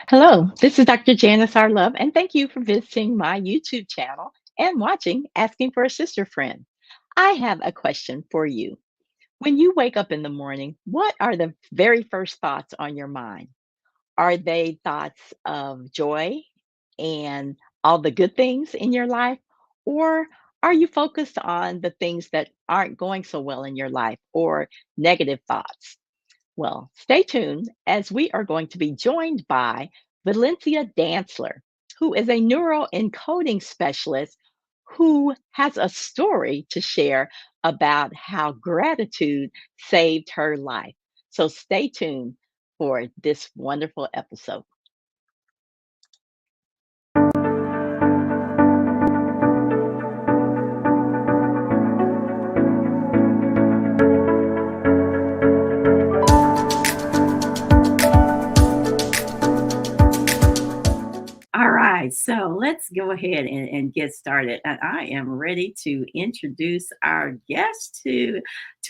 Hello, this is Dr. Janice Our Love, and thank you for visiting my YouTube channel and watching Asking for a Sister Friend. I have a question for you. When you wake up in the morning, what are the very first thoughts on your mind? Are they thoughts of joy and all the good things in your life? Or are you focused on the things that aren't going so well in your life or negative thoughts? Well, stay tuned as we are going to be joined by Valencia Dantzler, who is a neuroencoding specialist who has a story to share about how gratitude saved her life. So stay tuned for this wonderful episode. All right, so let's go ahead and get started. And I am ready to introduce our guest to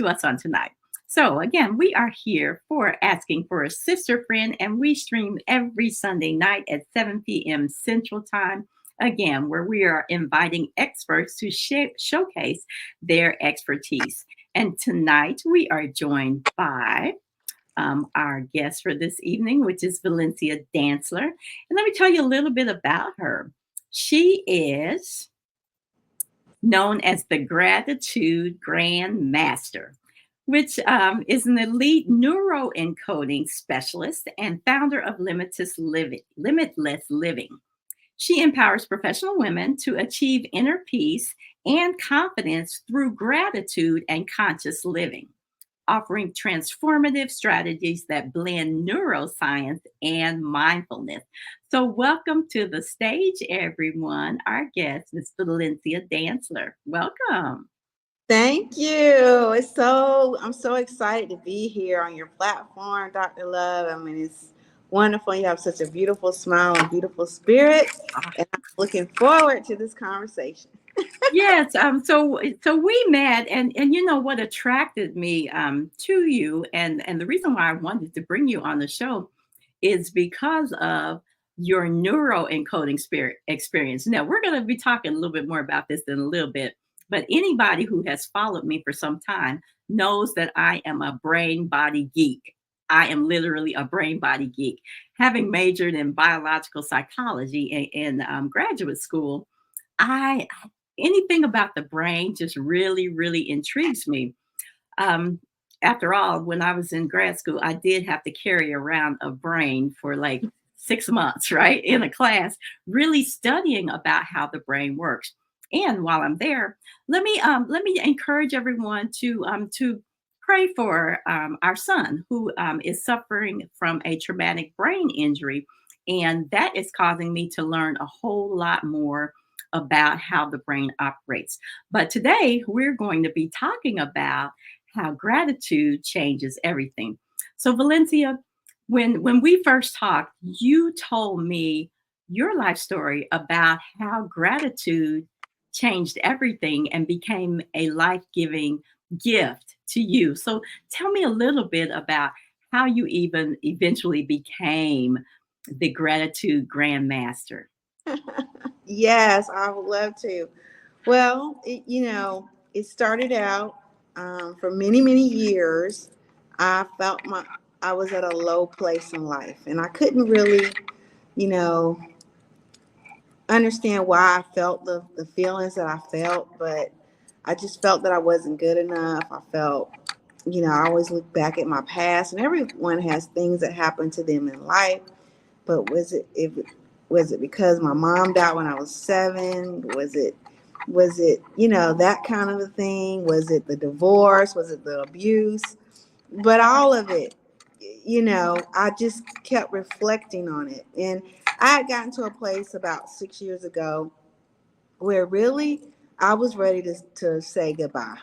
us on tonight. So again, we are here for Asking for a Sister Friend, and we stream every Sunday night at 7 p.m. Central Time. Again, where we are inviting experts to showcase their expertise. And tonight we are joined by our guest for this evening, which is Valencia Dantzler. And let me tell you a little bit about her. She is known as the Gratitude Grand Master, which is an elite neuroencoding specialist and founder of Limitless Living. She empowers professional women to achieve inner peace and confidence through gratitude and conscious living, offering transformative strategies that blend neuroscience and mindfulness. So, welcome to the stage, everyone. Our guest is Valencia Dantzler. Welcome. Thank you. I'm so excited to be here on your platform, Dr. Love. I mean, it's wonderful. You have such a beautiful smile and beautiful spirit. And I'm looking forward to this conversation. Yes, so we met, and you know what attracted me to you, and the reason why I wanted to bring you on the show is because of your neuroencoding spirit experience. Now we're going to be talking a little bit more about this in a little bit, but anybody who has followed me for some time knows that I am a brain body geek. I am literally a brain body geek. Having majored in biological psychology in graduate school, I anything about the brain just really intrigues me. Um, After all, when I was in grad school, I did have to carry around a brain for like 6 months, right, in a class, really studying about how the brain works. And while I'm there, let me encourage everyone to pray for our son who is suffering from a traumatic brain injury, and that is causing me to learn a whole lot more about how the brain operates. But today we're going to be talking about how gratitude changes everything. So Valencia, when we first talked, you told me your life story about how gratitude changed everything and became a life-giving gift to you. So tell me a little bit about how you even eventually became the gratitude grandmaster. Yes, I would love to. Well, it started out for many years. I felt I was at a low place in life, and I couldn't really, you know, understand why I felt the feelings that I felt, but I just felt that I wasn't good enough. I felt, I always look back at my past, and everyone has things that happen to them in life. But was it because my mom died when I was 7? Was it that kind of a thing? Was it the divorce? Was it the abuse? But all of it, I just kept reflecting on it. And I had gotten to a place about 6 years ago where really I was ready to say goodbye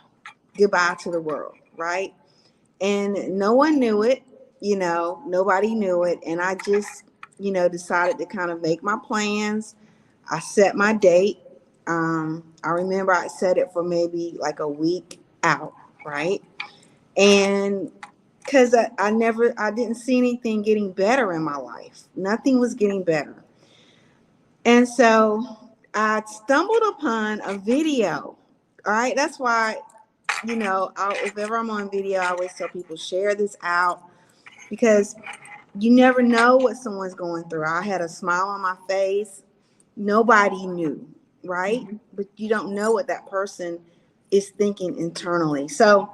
to the world, right? And no one knew it, nobody knew it. And I just, decided to kind of make my plans. I set my date. I remember I set it for maybe like a week out, right? And because I didn't see anything getting better in my life. Nothing was getting better. And so I stumbled upon a video. All right. That's why, if ever I'm on video, I always tell people share this out, because you never know what someone's going through. I had a smile on my face. Nobody knew, right? Mm-hmm. But you don't know what that person is thinking internally. So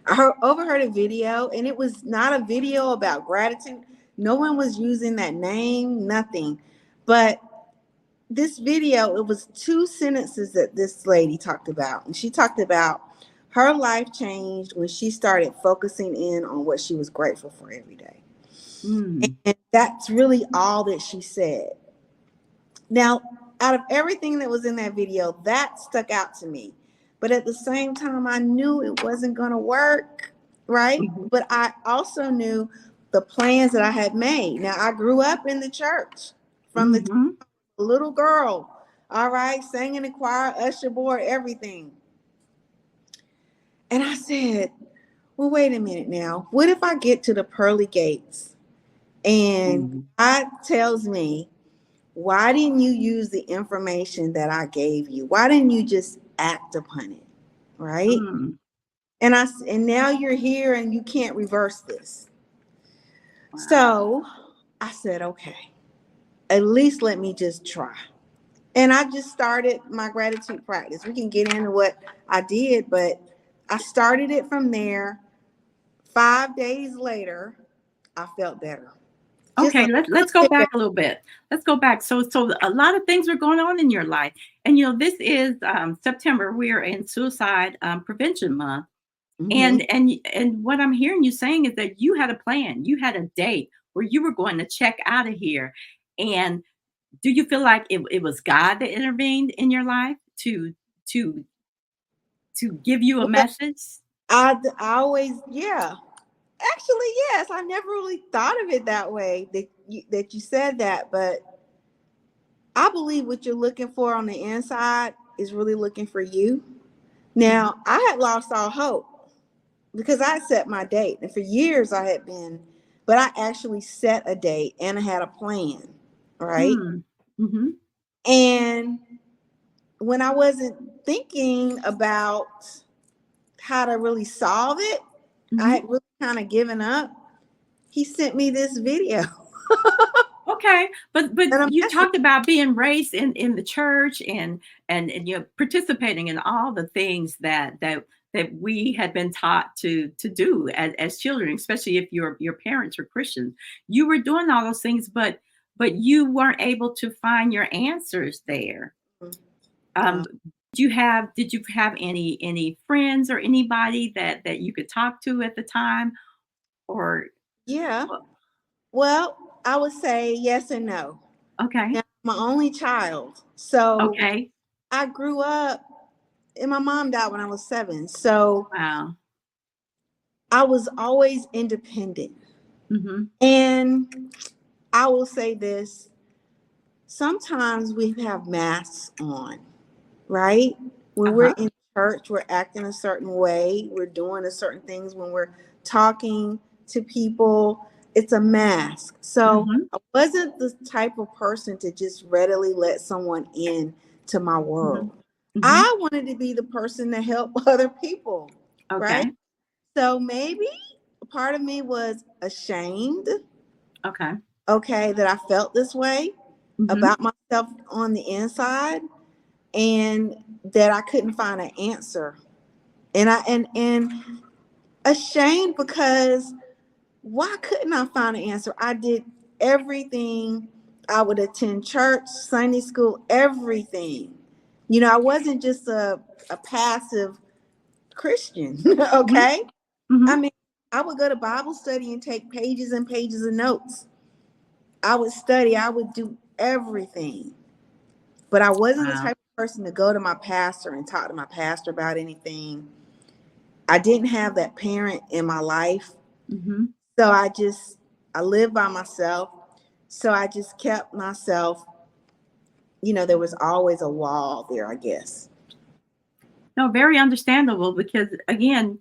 I overheard a video, and it was not a video about gratitude. No one was using that name, nothing. But this video, it was 2 sentences that this lady talked about. And she talked about her life changed when she started focusing in on what she was grateful for every day. Mm. And that's really all that she said. Now, out of everything that was in that video, that stuck out to me. But at the same time, I knew it wasn't going to work, right? Mm-hmm. But I also knew the plans that I had made. Now, I grew up in the church from the Mm-hmm. little girl, all right, sang in the choir, usher board, everything. And I said, well, wait a minute now. What if I get to the pearly gates and God tells me, why didn't you use the information that I gave you? Why didn't you just act upon it? Right? Mm. And now you're here and you can't reverse this. Wow. So I said, okay, at least let me just try. And I just started my gratitude practice. We can get into what I did, but I started it from there. 5 days later, I felt better. Okay, let's go back a little bit. Let's go back. So a lot of things were going on in your life, and this is September. We are in Suicide Prevention Month, Mm-hmm. and what I'm hearing you saying is that you had a plan. You had a date where you were going to check out of here. And do you feel like it was God that intervened in your life to to give you a Well, message? I always, yeah. Actually, yes. I never really thought of it that way, that you said that, but I believe what you're looking for on the inside is really looking for you. Mhm. Now, I had lost all hope because I set my date, and for years I had been, but I actually set a date and I had a plan, right? Mm. Mhm. And when I wasn't thinking about how to really solve it, I Mhm. had really kind of given up. He sent me this video Okay, but and a you message. talked about being raised in the church and you're participating in all the things that we had been taught to do as children, especially if your parents were Christians. You were doing all those things, but you weren't able to find your answers there. Uh, Um, did you have any friends or anybody that you could talk to at the time, or yeah. Well, I would say yes and no. okay, Now, I'm my only child. So okay, I grew up, and my mom died when I was 7. So wow. I was always independent. Mhm. And I will say this, sometimes we have masks on, right? When we're Uh-huh. in church, we're acting a certain way, we're doing a certain things when we're talking to people. It's a mask. So Mhm. I wasn't the type of person to just readily let someone in to my Mhm. world. Mhm. I wanted to be the person to help other people, right? Okay. So maybe a part of me was ashamed, Okay. okay, that I felt this way Mhm. about myself on the inside, and that I couldn't find an answer. And ashamed because why couldn't I find an answer? I did everything. I would attend church, Sunday school, everything. I wasn't just a passive Christian, Mhm. okay? I Mhm. mean, I would go to Bible study and take pages and pages of notes. I would study, I would do everything. But I wasn't the Wow. type of person to go to my pastor and talk to my pastor about anything. I didn't have that parent in my life. Mhm. So I lived by myself. So I just kept myself, there was always a wall there, I guess. No, very understandable because again,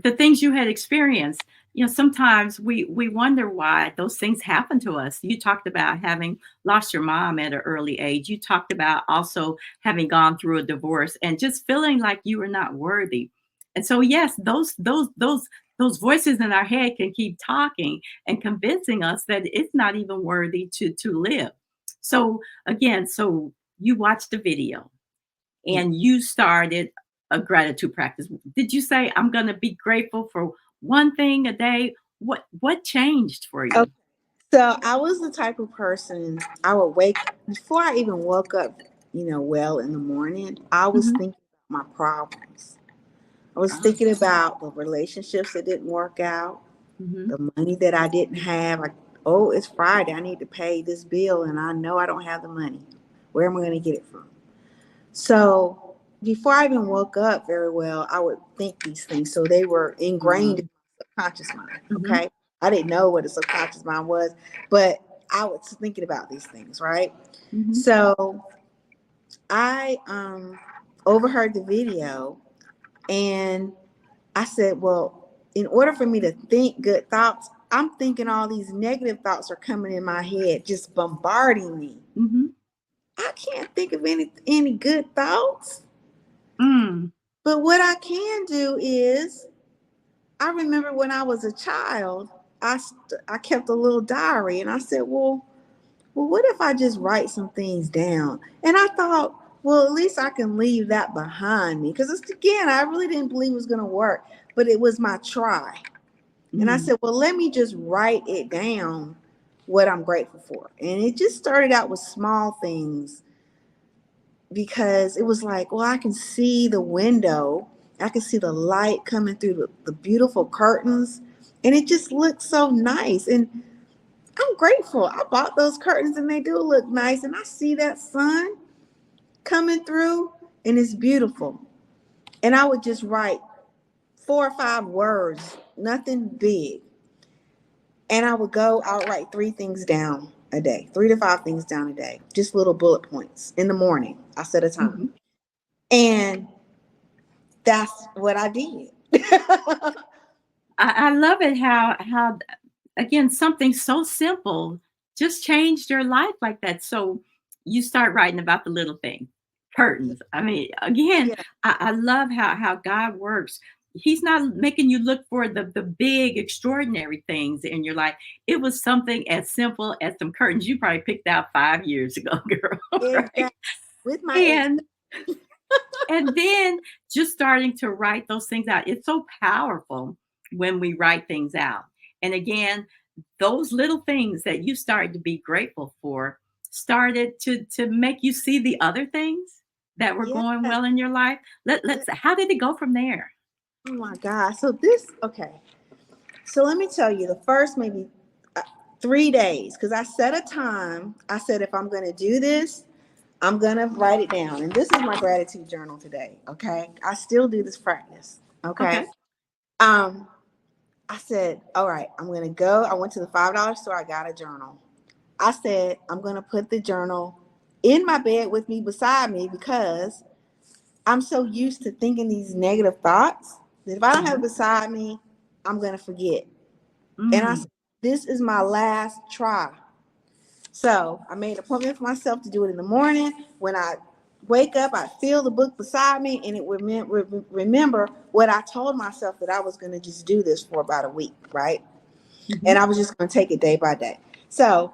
the things you had experienced, sometimes we wonder why those things happen to us. You talked about having lost your mom at an early age. You talked about also having gone through a divorce and just feeling like you were not worthy. And so, yes, those voices in our head can keep talking and convincing us that it's not even worthy to live. So again, so you watched the video and you started a gratitude practice. Did you say, I'm going to be grateful for one thing a day? What changed for you? Okay. So I was the type of person I would wake before I even woke up, well in the morning. I was Hmm. thinking about my problems. I was Ah, thinking about the relationships that didn't work out, hmm. the money that I didn't have. Oh, it's Friday. I need to pay this bill, and I know I don't have the money. Where am I going to get it from? So before I even woke up very well, I would think these things. So they were ingrained in my subconscious mind. Hmm. Okay. I didn't know what a subconscious mind was, but I was thinking about these things, right? Hmm. So I overheard the video and I said, well, in order for me to think good thoughts, I'm thinking all these negative thoughts are coming in my head, just bombarding me. Hmm. I can't think of any good thoughts. Mm. But what I can do is, I remember when I was a child, I kept a little diary, and I said, well, what if I just write some things down? And I thought, well, at least I can leave that behind me, because again, I really didn't believe it was going to work, but it was my try. And I Mm. said, well, let me just write it down, what I'm grateful for. And it just started out with small things, because it was like, well, I can see the window. I can see the light coming through the beautiful curtains. And it just looks so nice. And I'm grateful. I bought those curtains and they do look nice. And I see that sun coming through and it's beautiful. And I would just write 4 or 5 words, nothing big. And I would write 3 things down a day, 3 to 5 things down a day, just little bullet points in the morning. I set a time. Hmm. And that's what I did. I love it how again something so simple just changed your life like that. So you start writing about the little thing, curtains. I mean, again, Yeah, I love how God works. He's not making you look for the big extraordinary things in your life. It was something as simple as some curtains you probably picked out 5 years ago, girl, right? exactly. With my ex. And and then just starting to write those things out. It's so powerful when we write things out. And again, those little things that you started to be grateful for started to make you see the other things that were Yes, going well in your life. yes. Let's how did it go from there? Oh my God. Okay. So let me tell you, the first maybe 3 days, because I set a time. I said, if I'm going to do this, I'm going to write it down. And this is my gratitude journal today. Okay. I still do this practice. Okay. Okay. Um, I said, all right, I'm going to go. I went to the $5 store. I got a journal. I said, I'm going to put the journal in my bed with me, beside me, because I'm so used to thinking these negative thoughts that if I don't have it Hmm. beside me, I'm going to forget. And I Mm. said, this is my last try. So I made an appointment for myself to do it in the morning. When I wake up, I feel the book beside me, and it remember what I told myself, that I was going to just do this for about a week, right? Hmm. And I was just going to take it day by day. So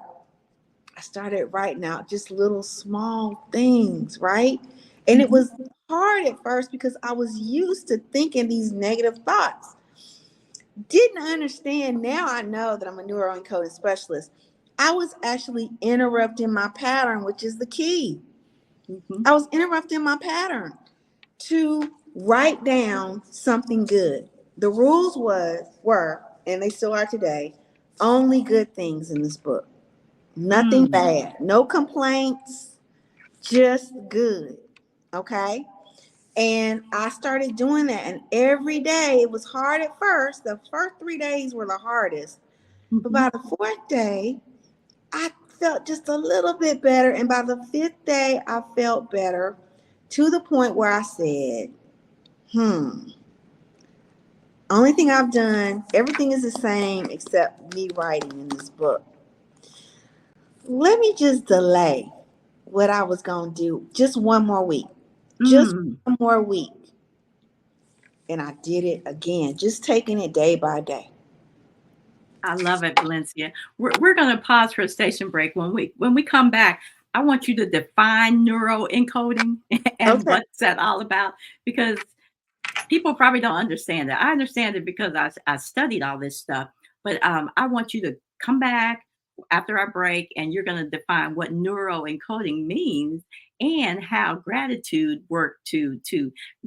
I started writing out just little small things, right? And it Hmm. was hard at first because I was used to thinking these negative thoughts. Didn't understand. Now I know that I'm a neuroencoding specialist. I was actually interrupting my pattern, which is the key. Hmm. I was interrupting my pattern to write down something good. The rules were, and they still are today, only good things in this book. Nothing Mm. bad. No complaints, just good. Okay? And I started doing that. And every day, it was hard at first. The first 3 days were the hardest. But Hmm. by the fourth day, I felt just a little bit better. And by the fifth day, I felt better, to the point where I said, Only thing I've done, everything is the same except me writing in this book. Let me just delay what I was going to do just one more week. Just Mm. one more week. And I did it again, just taking it day by day. I love it, Valencia. We're going to pause for a station break. When we come back, I want you to define neuroencoding and Okay. what's that all about, because people probably don't understand it. I understand it because I studied all this stuff, but I want you to come back after our break and you're going to define what neuroencoding means and how gratitude worked to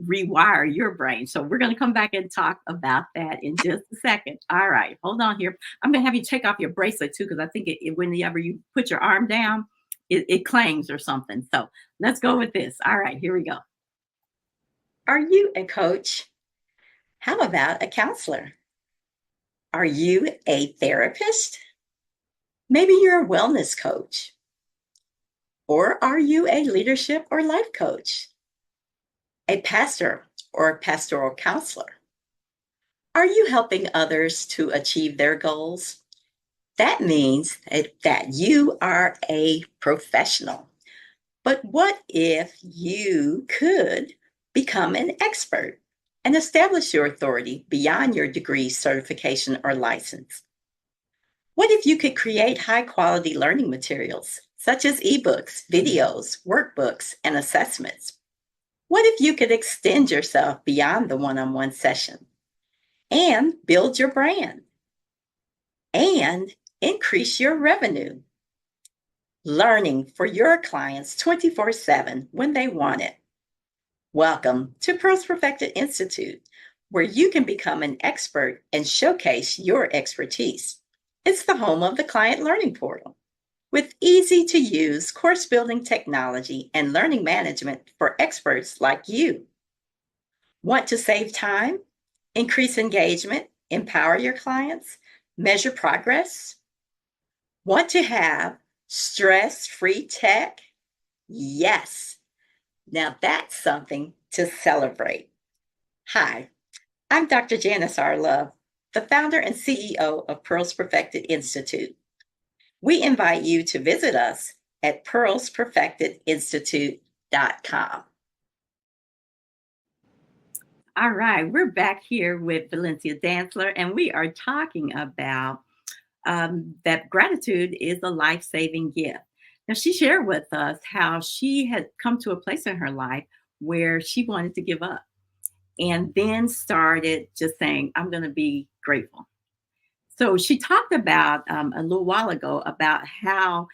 rewire your brain. So we're going to come back and talk about that in just a second. All right, hold on here. I'm going to have you take off your bracelet too, because I think whenever you put your arm down, it clangs or something. So let's go with this. All right, here we go. Are you a coach? How about a counselor? Are you a therapist? Maybe you're a wellness coach. Or are you a leadership or life coach? A pastor or a pastoral counselor? Are you helping others to achieve their goals? That means that you are a professional. But what if you could become an expert and establish your authority beyond your degree, certification, or license? What if you could create high quality learning materials, such as ebooks, videos, workbooks, and assessments? What if you could extend yourself beyond the one on one session and build your brand and increase your revenue? Learning for your clients 24/7 when they want it. Welcome to Pearls Perfected Institute, where you can become an expert and showcase your expertise. It's the home of the Client Learning Portal, with easy to use course building technology and learning management for experts like you. Want to save time, increase engagement, empower your clients, measure progress? Want to have stress-free tech? Yes. Now that's something to celebrate. Hi, I'm Dr. Janice Love, the founder and CEO of Pearls Perfected Institute. We invite you to visit us at pearlsperfectedinstitute.com. All right, we're back here with Valencia Dantzler, and we are talking about that gratitude is a life saving gift. Now, she shared with us how she had come to a place in her life where she wanted to give up and then started just saying, I'm going to be grateful. So she talked about a little while ago about how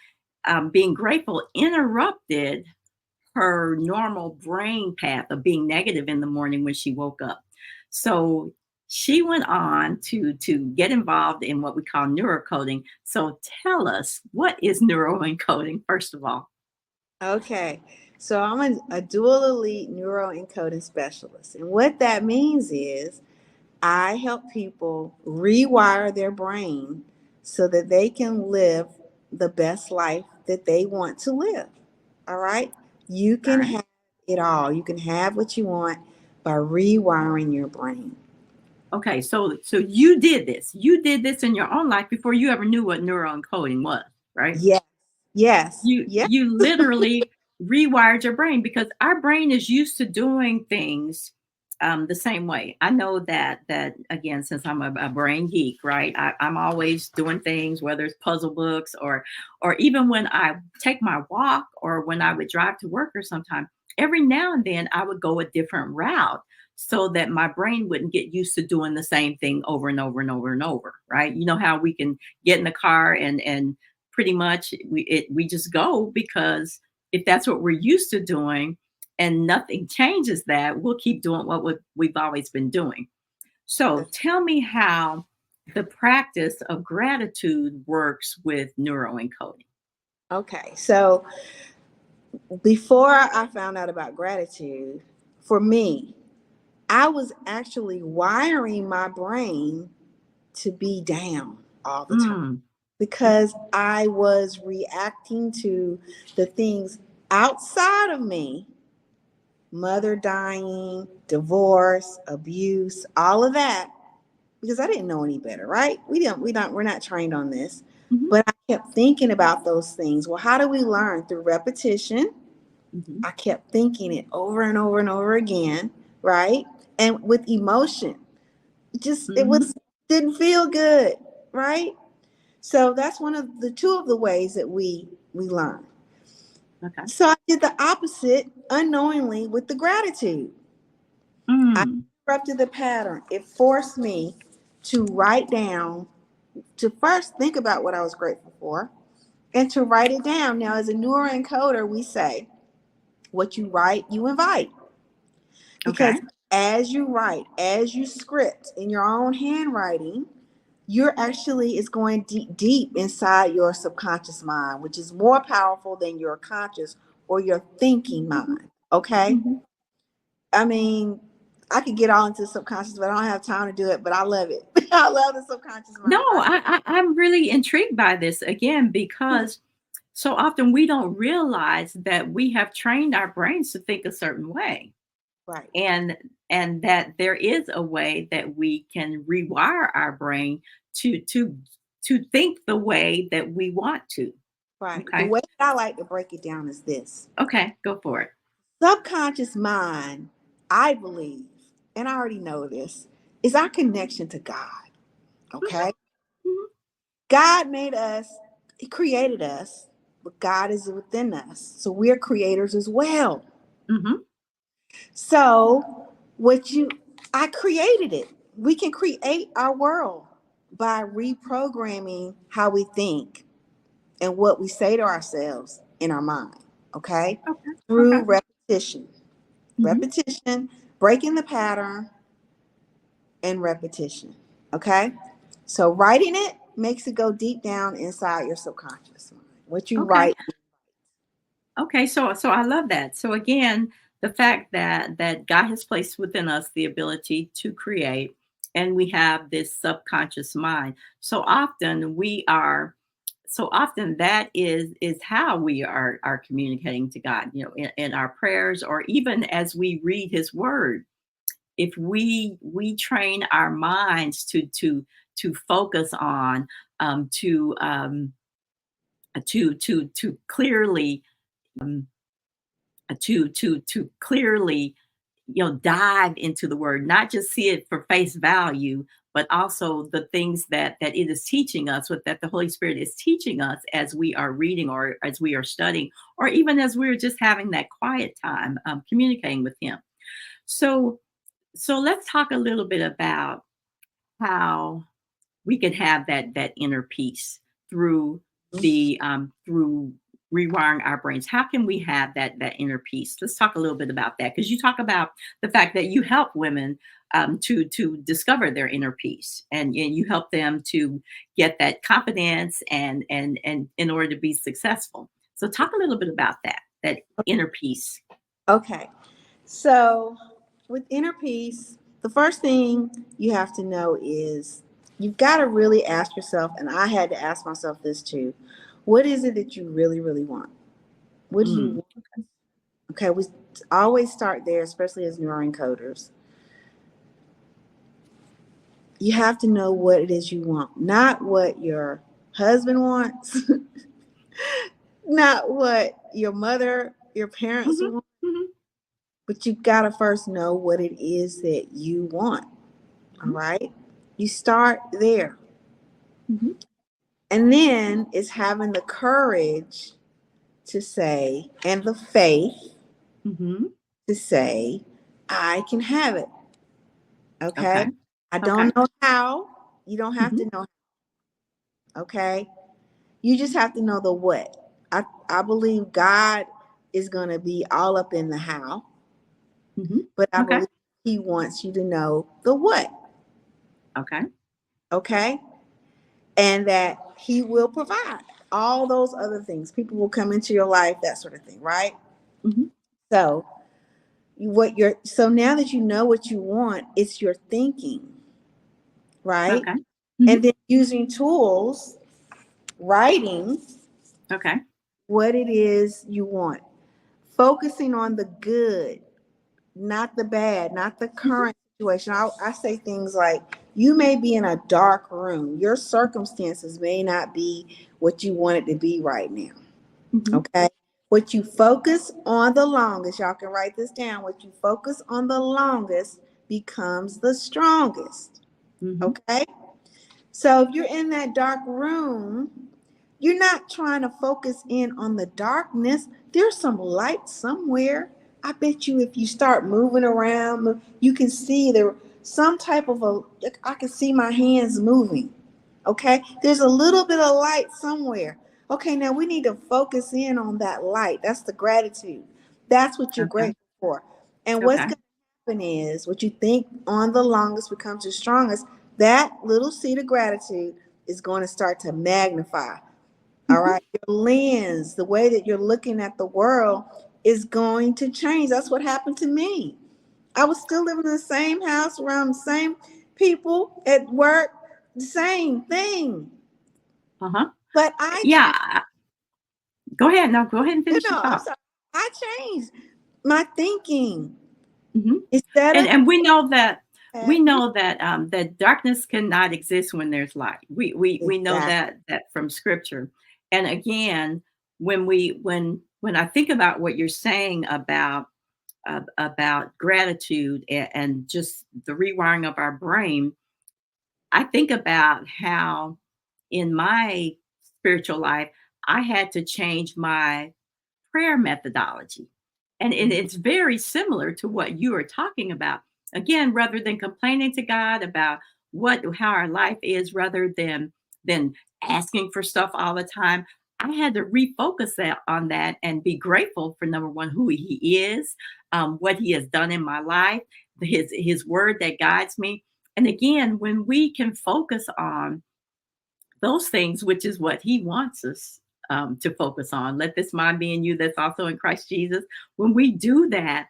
being grateful interrupted her normal brain path of being negative in the morning when she woke up. So she went on to get involved in what we call neurocoding. So tell us, what is neuroencoding, first of all? Okay. So I'm a dual elite neuroencoding specialist. And what that means is I help people rewire their brain so that they can live the best life that they want to live. All right. You All can right. have it all. You can have what you want by rewiring your brain. Okay, so you did this. You did this in your own life before you ever knew what neuroencoding was, right? Yes. Yes. you Yes. you literally rewired your brain, because our brain is used to doing things the same way. I know that again, since I'm a brain geek, right? I'm always doing things, whether it's puzzle books or even when I take my walk or when I would drive to work or sometime. Every now and then I would go a different route so that my brain wouldn't get used to doing the same thing over and over and over and over, right? You know how we can get in the car and pretty much we just go, because if that's what we're used to doing and nothing changes that, we'll keep doing what we've always been doing. So tell me how the practice of gratitude works with neuroencoding. Okay. So before I found out about gratitude, for me, I was actually wiring my brain to be down all the time Mm, because I was reacting to the things outside of me, mother dying, divorce, abuse, all of that. because I didn't know any better, right? We're not trained on this. Mhm. But I kept thinking about those things. Well, how do we learn? Through repetition. Mhm. I kept thinking it over and over and over again, right? And with emotion. It Mhm. was didn't feel good, right? So that's one of the two of the ways that we learn. Okay. So I did the opposite unknowingly with the gratitude. I Mm. interrupted the pattern. It forced me to write down, to first think about what I was grateful for, and to write it down. Now, as a neuroencoder, we say, what you write, you invite. Okay. Because as you write, as you script in your own handwriting, you're actually is going deep, deep inside your subconscious mind, which is more powerful than your conscious or your thinking Mhm. mind. Okay. Mhm. I mean, I could get all into the subconscious, but I don't have time to do it. But I love it. I love the subconscious No, mind. I'm really intrigued by this again because so often we don't realize that we have trained our brains to think a certain way, Right, and that there is a way that we can rewire our brain to to to think the way that we want to. right. The Okay. way that I like to break it down is this: Okay, go for it. subconscious mind, I believe, and I already know this, is our connection to God. Okay, Mhm. God made us, He created us, but God is within us. So we're creators as well. Mhm. So I created it. We can create our world by reprogramming how we think and what we say to ourselves in our mind. Okay. Okay. Okay. Through repetition, Mhm. repetition, breaking the pattern, and repetition. Okay. So writing it makes it go deep down inside your subconscious mind. What you Okay. write. Okay, so I love that. So again, the fact that God has placed within us the ability to create, and we have this subconscious mind. So often that is how we are communicating to God, in our prayers, or even as we read his word. If we train our minds to focus on, to clearly, um, to clearly, dive into the word, not just see it for face value, but also the things that it is teaching us, what that the Holy Spirit is teaching us as we are reading, or as we are studying, or even as we're just having that quiet time, communicating with him. So so let's talk a little bit about how we can have that inner peace through through rewiring our brains. How can we have that inner peace? Let's talk a little bit about that, because you talk about the fact that you help women, to discover their inner peace, and you help them to get that confidence, and in order to be successful. So talk a little bit about that inner peace. Okay. So with inner peace, the first thing you have to know is you've got to really ask yourself, and I had to ask myself this too: what is it that you really, really want? What do you Mm, want? Okay, we always start there, especially as neuroencoders. You have to know what it is you want, not what your husband wants, not what your mother, your parents mhm, want, mhm, but you've got to first know what it is that you want. All mhm, right. You start there. mhm. And then it's having the courage to say, and the faith Mhm. to say, I can have it. Okay. Okay. I Okay. don't know how. You don't have Mhm. to know. Okay. You just have to know the what. I believe God is going to be all up in the how, Mhm. but I Okay. believe He wants you to know the what. Okay. Okay. And that He will provide all those other things. People will come into your life, that sort of thing, right? Mhm. So so now that you know what you want, it's your thinking, right? Okay. And Mhm. then using tools, writing Okay. what it is you want, focusing on the good, not the bad, not the Mhm. current situation. I say things like, you may be in a dark room. Your circumstances may not be what you want it to be right now. Mm-hmm. Okay. What you focus on the longest, y'all can write this down. What you focus on the longest becomes the strongest. Mm-hmm. Okay. So if you're in that dark room, you're not trying to focus in on the darkness. There's some light somewhere. I bet you if you start moving around, you can see there some type of I can see my hands moving. Okay. There's a little bit of light somewhere. Okay. Now we need to focus in on that light. That's the gratitude. That's what you're Okay. grateful for. And what's Okay. going to happen is what you think on the longest becomes your strongest. That little seed of gratitude is going to start to magnify. All Mm-hmm. right. Your lens, the way that you're looking at the world is going to change. That's what happened to me. I was still living in the same house around the same people at work, the same thing. Uh-huh. But I Yeah. changed. Go ahead. No, go ahead and You finish your know, I'm thought. sorry. I changed my thinking. Mm-hmm. Instead of And we that, know that that darkness cannot exist when there's light. We know exactly. that from scripture. And again, when I think about what you're saying about gratitude and just the rewiring of our brain, I think about how in my spiritual life I had to change my prayer methodology. And it's very similar to what you are talking about. Again, rather than complaining to God about how our life is, rather than asking for stuff all the time, I had to refocus on that and be grateful for number one, who He is, what He has done in my life, His word that guides me. And again, when we can focus on those things, which is what He wants us to focus on. Let this mind be in you that's also in Christ Jesus. When we do that,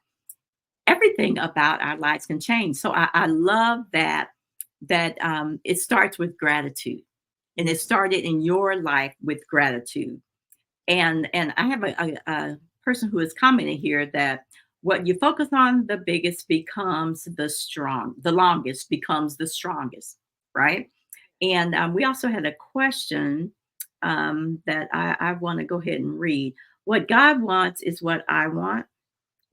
everything about our lives can change. So I love that it starts with gratitude, and it Yes. started in your life with gratitude. And I have a person who is commenting here that what you focus on the biggest becomes the longest becomes the strongest, right? And we also had a question that I want to go ahead and read. What God wants is what I want,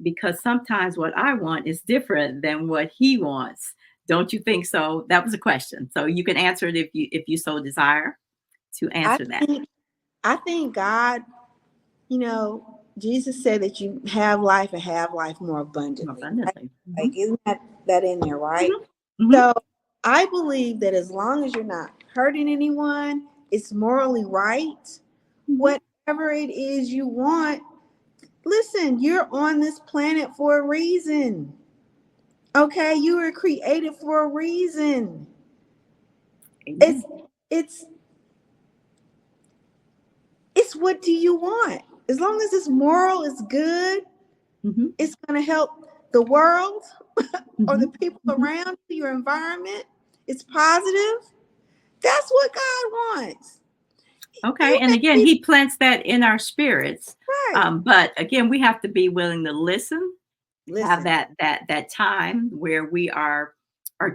because sometimes what I want is different than what He wants. Don't you think so? That was a question. So you can answer it if you so desire to I answer that. think I think God, Jesus said that you have life and have life more abundantly. Right? Abundantly. Like, isn't that in there, right? Hmm. Hmm. So I believe that as long as you're not hurting anyone, it's morally right. Hmm. Whatever it is you want, listen, you're on this planet for a reason. Okay, you were created for a reason. It's Amen. it's it's what do you want? As long as this moral is good, Hmm. it's going to help the world or Hmm. the people Hmm. around you, your environment. It's positive. That's what God wants. Okay. You And may again, be He plants that in our spirits. right. But again, we have to be willing to listen, have Listen, that time where we are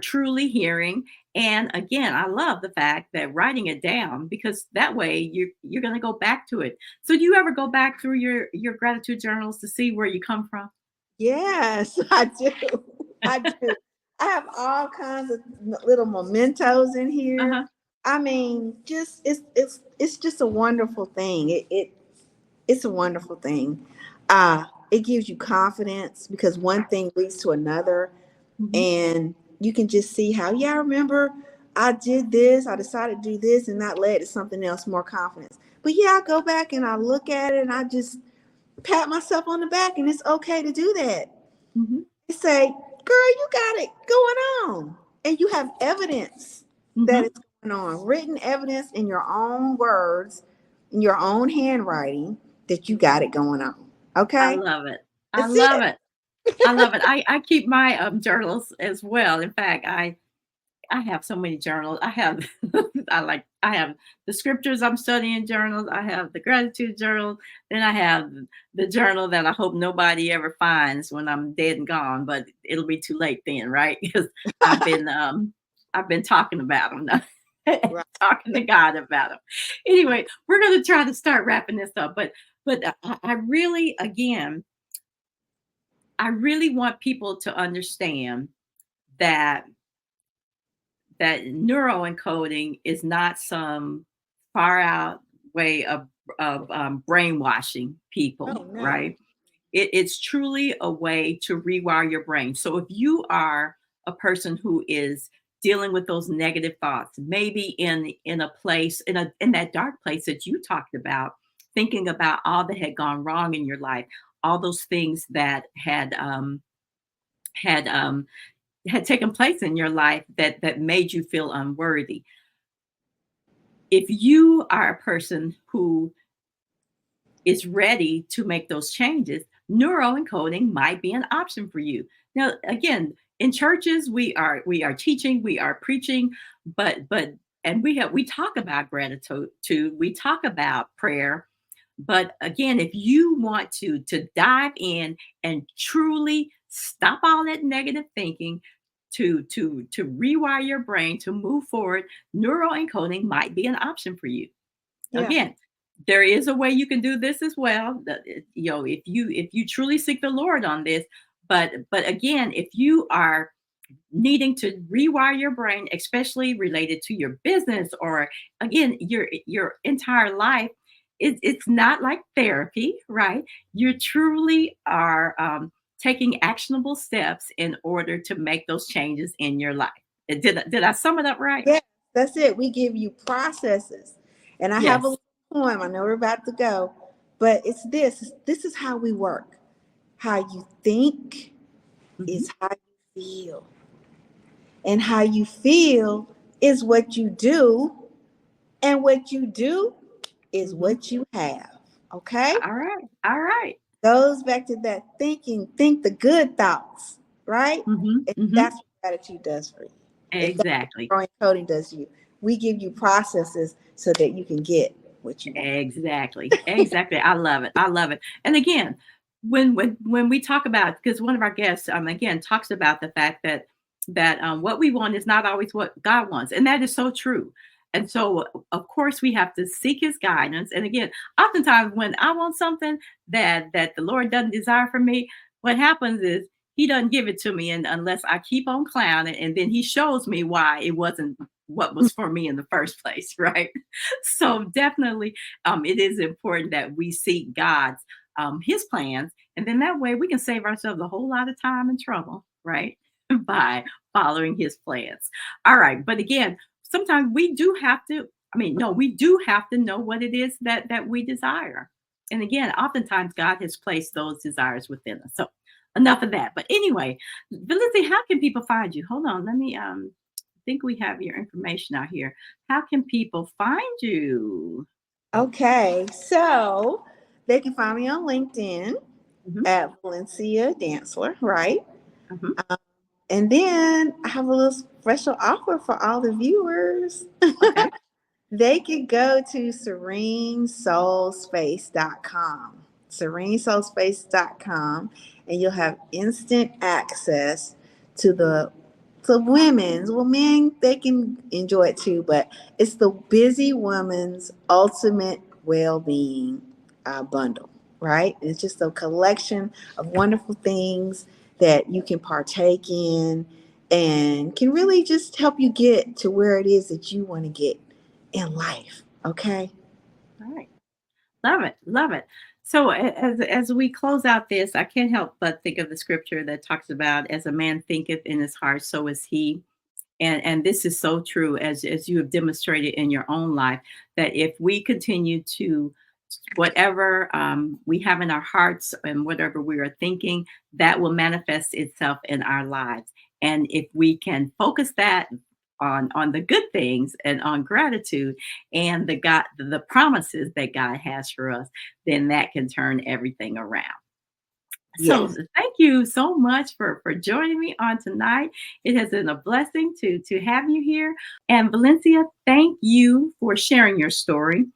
truly hearing. And again, I love the fact that writing it down, because that way you're going to go back to it. So do you ever go back through your gratitude journals to see where you come from? yes, I do. I do. I have all kinds of little mementos in here. Uh-huh. I mean, just it's just a wonderful thing. It's a wonderful thing. It gives you confidence because one thing leads to another, Hmm. and you can just see how, yeah, I remember I did this, I decided to do this, and that led to something else, more confidence. But yeah, I go back and I look at it and I just pat myself on the back, and it's okay to do that. Hmm. They say, girl, you got it going on. And you have evidence that Hmm. it's going on, written evidence in your own words, in your own handwriting, that you got it going on. I Okay? love it. I That's love it. it. I love it. I keep my journals as well. In fact, I have so many journals. I have I like I have the scriptures I'm studying journals. I have the gratitude journal. Then I have the journal that I hope nobody ever finds when I'm dead and gone, but it'll be too late then, right? Because I've been I've been talking about them now. Right. Talking to God about them. Anyway, we're going to try to start wrapping this up, but I really, again, I really want people to understand that neuroencoding is not some far out way of brainwashing people, Oh no. right? It's truly a way to rewire your brain. So if you are a person who is dealing with those negative thoughts, maybe in a place in that dark place that you talked about, thinking about all that had gone wrong in your life, all those things that had had taken place in your life that made you feel unworthy. If you are a person who is ready to make those changes, neuroencoding might be an option for you. Now, again, in churches, we are teaching, we are preaching, but and we talk about gratitude, we talk about prayer. But again, if you want to dive in and truly stop all that negative thinking, to rewire your brain to move forward, neuroencoding might be an option for you. Yeah. Again, there is a way you can do this as well. If you truly seek the Lord on this, but again, if you are needing to rewire your brain, especially related to your business or again your entire life, it's not like therapy, right? You truly are taking actionable steps in order to make those changes in your life. Did I sum it up right? Yeah, that's it. We give you processes. And I have a Yes. little poem. I know we're about to go, but it's this. This is how we work. How you think Mhm. is how you feel. And how you feel is what you do. And what you do is Mhm. what you have. Okay? All right. All right. Goes back to that thinking, think the good thoughts, right? Mhm. And Mhm. that's what gratitude does for you. And that's Exactly. what growing coding does to you. We give you processes so that you can get what you want. Exactly. Exactly. I love it. I love it. And again, when we talk about, because one of our guests again talks about the fact that what we want is not always what God wants, and that is so true. And so, of course, we have to seek His guidance. And again, oftentimes when I want something that the Lord doesn't desire for me, what happens is He doesn't give it to me, and unless I keep on clowning, and then He shows me why it wasn't what was for me in the first place, right? So definitely it is important that we seek God's His plans, and then that way we can save ourselves a whole lot of time and trouble, right? By following His plans. All right, but again, sometimes we do have to. I mean, no, we do have to know what it is that we desire. And again, oftentimes God has placed those desires within us. So enough of that. But anyway, Felicity, how can people find you? Hold on, let me think we have your information out here. How can people find you? Okay, so they can find me on LinkedIn Mhm, at Valencia Dancer, right? mhm. And then I have a little special offer for all the viewers. Okay. They could go to serenesoulspace.com, serenesoulspace.com, and you'll have instant access to the women's. Well, men, they can enjoy it too, but it's the Busy Woman's Ultimate Well-Being bundle, right? It's just a collection of wonderful things that you can partake in and can really just help you get to where it is that you want to get in life. Okay. All right. Love it. Love it. So as we close out this, I can't help but think of the scripture that talks about as a man thinketh in his heart, so is he. And this is so true as you have demonstrated in your own life, that if we continue to whatever we have in our hearts and whatever we are thinking, that will manifest itself in our lives. And if we can focus that on the good things and on gratitude and the promises that God has for us, then that can turn everything around. So Yes. thank you so much for joining me on tonight. It has been a blessing to have you here. And Valencia, thank you for sharing your story.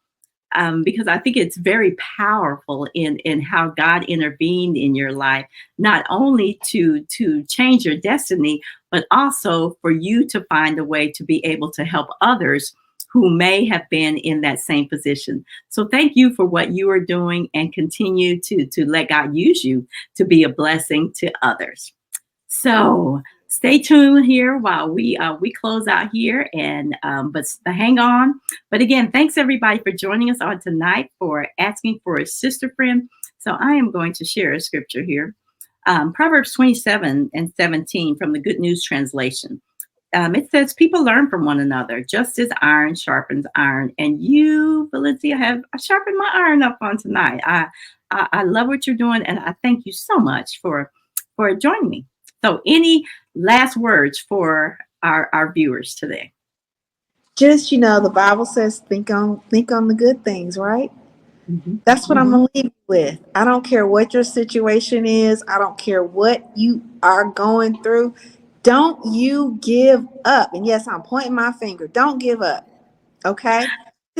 Because I think it's very powerful in how God intervened in your life, not only to change your destiny, but also for you to find a way to be able to help others who may have been in that same position. So thank you for what you are doing, and continue to let God use you to be a blessing to others. So stay tuned here while we close out here, and but hang on. But again, thanks everybody for joining us on tonight for asking for a sister friend. So I am going to share a scripture here, Proverbs 27:17 from the Good News Translation. It says, "People learn from one another, just as iron sharpens iron." And you, Valencia, have sharpened my iron up on tonight. I love what you're doing, and I thank you so much for joining me. So, any last words for our viewers today? Just, the Bible says think on the good things, right? Mhm. That's what I'm Mhm. gonna leave you with. I don't care what your situation is. I don't care what you are going through. Don't you give up. And yes, I'm pointing my finger. Don't give up. Okay?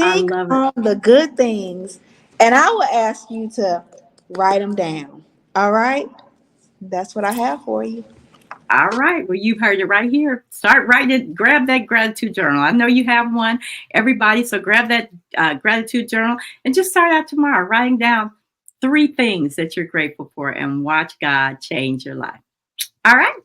I Think love it. on the good things, and I will ask you to write them down. All right? That's what I have for you. All right. Well, you've heard it right here. Start writing it. Grab that gratitude journal. I know you have one, everybody. So grab that gratitude journal and just start out tomorrow writing down 3 things that you're grateful for, and watch God change your life. All right.